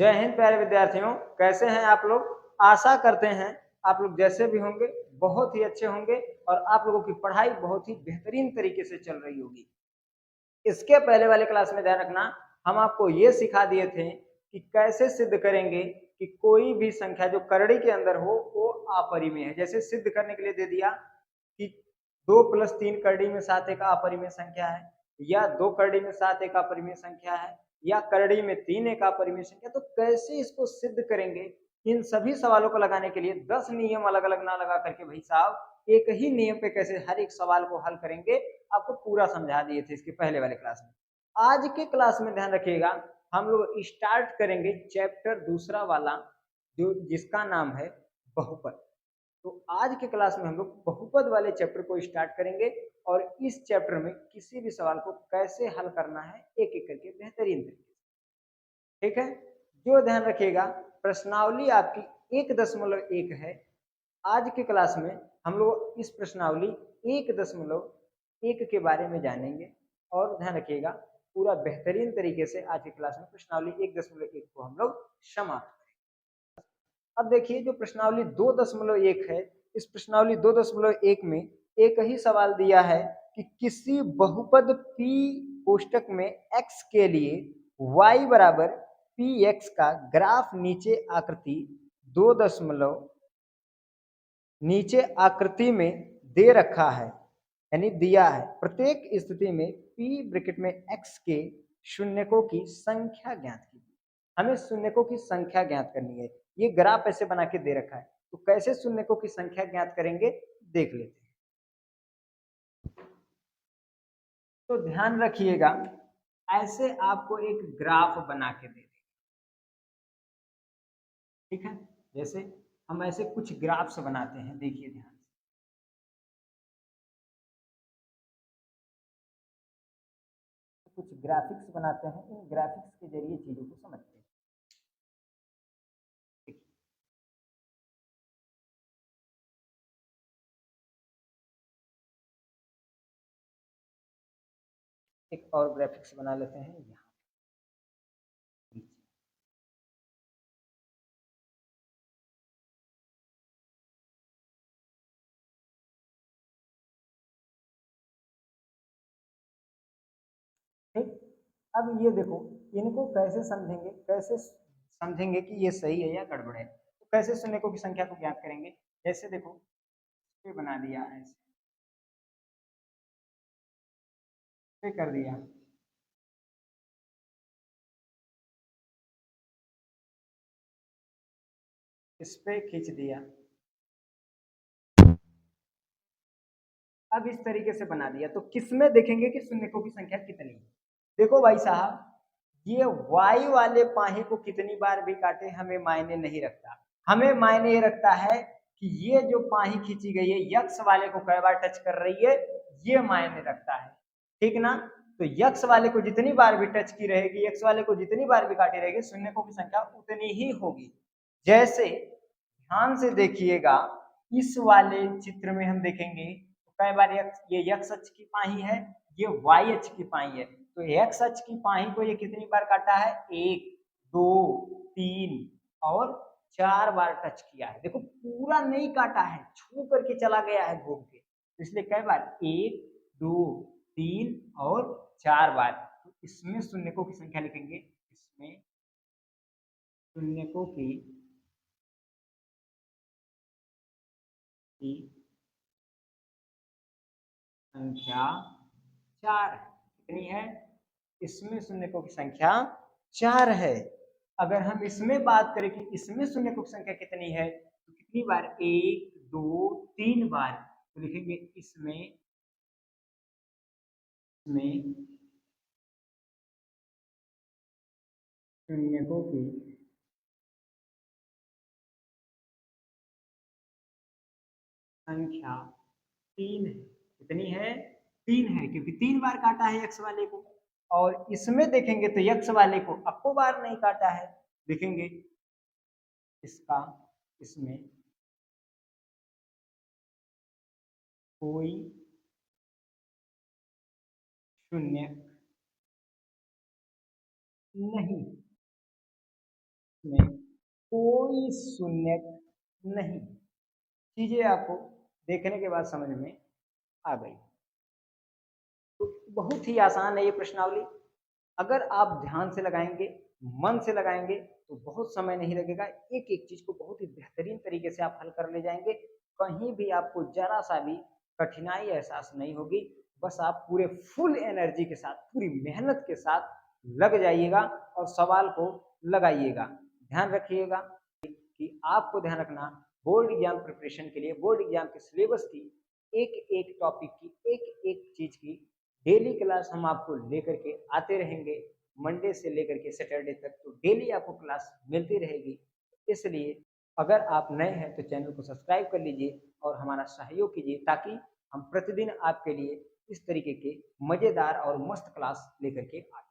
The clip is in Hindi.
जय हिंद प्यारे विद्यार्थियों, कैसे हैं आप लोग। आशा करते हैं आप लोग जैसे भी होंगे बहुत ही अच्छे होंगे और आप लोगों की पढ़ाई बहुत ही बेहतरीन तरीके से चल रही होगी। इसके पहले वाले क्लास में ध्यान रखना, हम आपको ये सिखा दिए थे कि कैसे सिद्ध करेंगे कि कोई भी संख्या जो करड़ी के अंदर हो वो अपरिमेय है। जैसे सिद्ध करने के लिए दे दिया कि 2 + 3 करड़ी में 7 एक अपरिमेय संख्या है, या 2 करड़ी में 7 एक अपरिमेय संख्या है, या करड़ी में 3 एक अपरिमेय संख्या। तो कैसे इसको सिद्ध करेंगे, इन सभी सवालों को लगाने के लिए 10 नियम अलग अलग ना लगा करके भाई साहब एक ही नियम पे कैसे हर एक सवाल को हल करेंगे, आपको पूरा समझा दिए थे इसके पहले वाले क्लास में। आज के क्लास में ध्यान रखिएगा, हम लोग स्टार्ट करेंगे चैप्टर दूसरा वाला जो जिसका नाम है बहुपद। तो आज के क्लास में हम लोग बहुपद वाले चैप्टर को स्टार्ट करेंगे और इस चैप्टर में किसी भी सवाल को कैसे हल करना है एक एक करके बेहतरीन तरीके से, ठीक है। जो ध्यान रखिएगा, प्रश्नावली आपकी 1.1 है। आज के क्लास में हम लोग इस प्रश्नावली 1.1 के बारे में जानेंगे और ध्यान रखिएगा पूरा बेहतरीन तरीके से आज की क्लास में प्रश्नावली 1.1 को हम लोग समाप्त करेंगे। अब देखिए, जो प्रश्नावली 2.1 है, इस प्रश्नावली 2.1 में एक ही सवाल दिया है कि किसी बहुपद p कोष्टक में x के लिए y बराबर px का ग्राफ नीचे आकृति में दे रखा है, यानी दिया है। प्रत्येक स्थिति में p ब्रैकेट में x के शून्यकों की संख्या ज्ञात कीजिए। हमें शून्यकों की संख्या ज्ञात करनी है। ये ग्राफ ऐसे बना के दे रखा है, तो कैसे शून्यकों की संख्या ज्ञात करेंगे देख लेते हैं। तो ध्यान रखिएगा, ऐसे आपको एक ग्राफ बना के दे देंगे, ठीक है। जैसे हम ऐसे कुछ ग्राफ्स बनाते हैं, देखिए ध्यान से। कुछ ग्राफिक्स बनाते हैं, इन ग्राफिक्स के जरिए चीजों को समझते हैं। एक और ग्राफिक्स बना लेते हैं यहाँ। ठीक, अब ये देखो, इनको कैसे समझेंगे कि ये सही है या गड़बड़ है। तो कैसे शून्यकों की संख्या को ज्ञात करेंगे, जैसे देखो ये बना दिया, ऐसे कर दिया, इस पे खींच दिया, अब इस तरीके से बना दिया। तो किसमें देखेंगे कि शून्यकों की संख्या कितनी है। देखो भाई साहब, ये y वाले पाही को कितनी बार भी काटे हमें मायने नहीं रखता। हमें मायने ये रखता है कि ये जो पाही खींची गई है यक्ष वाले को कई बार टच कर रही है, ये मायने रखता है, ठीक ना। तो यक्ष वाले को जितनी बार भी टच की रहेगी, यक्ष वाले को जितनी बार भी काटी रहेगी, शून्यकों की संख्या उतनी ही होगी। जैसे ध्यान से देखिएगा, इस वाले चित्र में हम देखेंगे तो कई बार ये x अक्ष की पाही है, ये y अक्ष की पाही है। तो x अक्ष की पाही को ये कितनी बार काटा है, 1 2 3 और 4 बार टच किया है। देखो पूरा नहीं काटा है, छू करके चला गया है घूम के, इसलिए कई बार 1 2 3 और 4 बार। तो इसमें शून्यकों की संख्या लिखेंगे, इसमें शून्यकों की संख्या 4 है। कितनी है, इसमें शून्यकों की संख्या 4 है। अगर हम इसमें बात करें कि इसमें शून्यकों की संख्या कितनी है, तो कितनी बार, 1 2 3 बार। तो लिखेंगे इसमें शून्यकों की संख्या 3 है। कितनी है, 3 है, क्योंकि 3 बार काटा है यक्ष वाले को। और इसमें देखेंगे तो यक्ष वाले को अक्को बार नहीं काटा है, देखेंगे इसका, इसमें कोई शून्य नहीं। में कोई शून्यत नहीं। चीजें आपको देखने के बाद समझ में आ गई। तो बहुत ही आसान है ये प्रश्नावली। अगर आप ध्यान से लगाएंगे, मन से लगाएंगे, तो बहुत समय नहीं लगेगा। एक एक चीज को बहुत ही बेहतरीन तरीके से आप हल कर ले जाएंगे। कहीं भी आपको जरा सा भी कठिनाई एहसास नहीं होगी। बस आप पूरे फुल एनर्जी के साथ, पूरी मेहनत के साथ लग जाइएगा और सवाल को लगाइएगा। ध्यान रखिएगा कि आपको ध्यान रखना, बोर्ड एग्जाम प्रिपरेशन के लिए, बोर्ड एग्जाम के सिलेबस की एक एक टॉपिक की, एक एक चीज की डेली क्लास हम आपको लेकर के आते रहेंगे। मंडे से लेकर के सैटरडे तक तो डेली आपको क्लास मिलती रहेगी। इसलिए अगर आप नए हैं तो चैनल को सब्सक्राइब कर लीजिए और हमारा सहयोग कीजिए, ताकि हम प्रतिदिन आपके लिए इस तरीके के मजेदार और मस्त क्लास लेकर के आए।